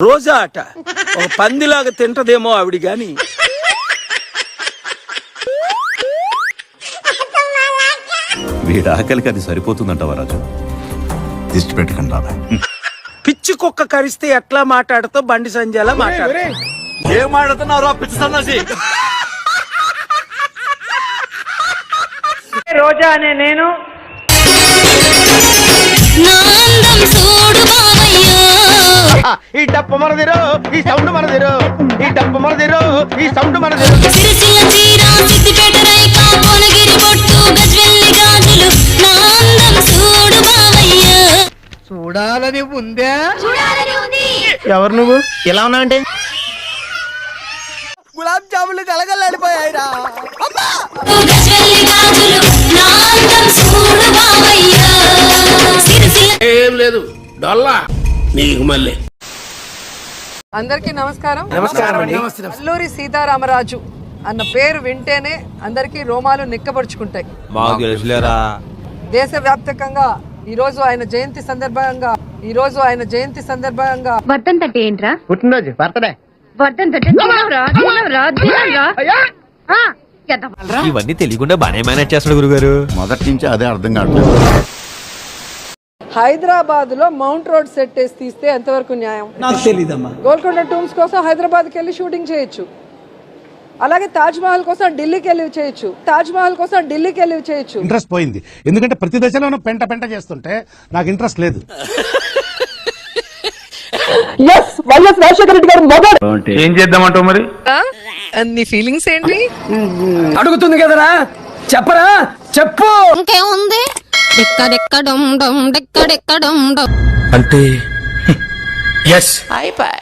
రోజా అట ఒక పందిలాగా తింటదేమో ఆవిడ గాని. వీడి ఆకలికి అది సరిపోతుందంటవా రాజు? దిష్టి పెట్టకండి రాదా. పిచ్చి కుక్క కరిస్తే ఎట్లా మాట్లాడుతో బండి సంజయ్ మాట్లాడు. ఏం మాట్లాడుతున్నావు పిచ్చి సన్నాసి? రోజా అనే నేను ఈ డప్పు మనదిరో, ఈ సౌండ్ మనదిరో, ఈ డప్పు మనదిరో, ఈ సౌండ్ మనదిరో. చూడాలని ఉందే. ఎవరు నువ్వు ఎలా ఉన్నావంటే? గులాబ్ జాములు కలగలాడిపోయాయిరా. ఏం లేదు డొల్లా నీకు మళ్ళీ. అందరికీ నమస్కారం. నమస్కారం అండి. అల్లూరి సీతారామరాజు అన్న పేరు వింటేనే అందరికీ రోమాలు నిక్కబడుచుకుంటాయి. దేశవ్యాప్తంగా ఈ రోజు ఆయన జయంతి సందర్భంగా వర్ధంతంటే ఏంట్రా? పుట్టినరోజు బర్త్డే. వర్ధంతంటే ఇవన్నీ తెలియకుండా బానే మేనేజ్ చేస్తాడు గురుగారు. మొదటి నుంచి అదే అర్థం కావట్లేదు. హైదరాబాద్ లో మౌంట్ రోడ్ సెట్ వేసి తీస్తే ఎంతవరకు న్యాయం? నాకు తెలీదమ్మా. గోల్కొండ టూమ్స్ కోసం హైదరాబాద్కి వెళ్ళి షూటింగ్ చేయొచ్చు. అలాగే తాజ్ మహల్ కోసం ఢిల్లీకి వెళ్ళి చేయొచ్చు. ఇంట్రెస్ట్ పోయింది, ఎందుకంటే ప్రతి దశలోనూ పెంట చేస్తుంటే నాకు ఇంట్రెస్ట్ లేదు. ఏం చేద్దామంటావు మరి? నీ ఫీలింగ్స్ ఏంటి? అడుగుతుంది కదరా, చెప్పరా, చెప్పు. ఇంకేముంది? అంటే అయిపోయి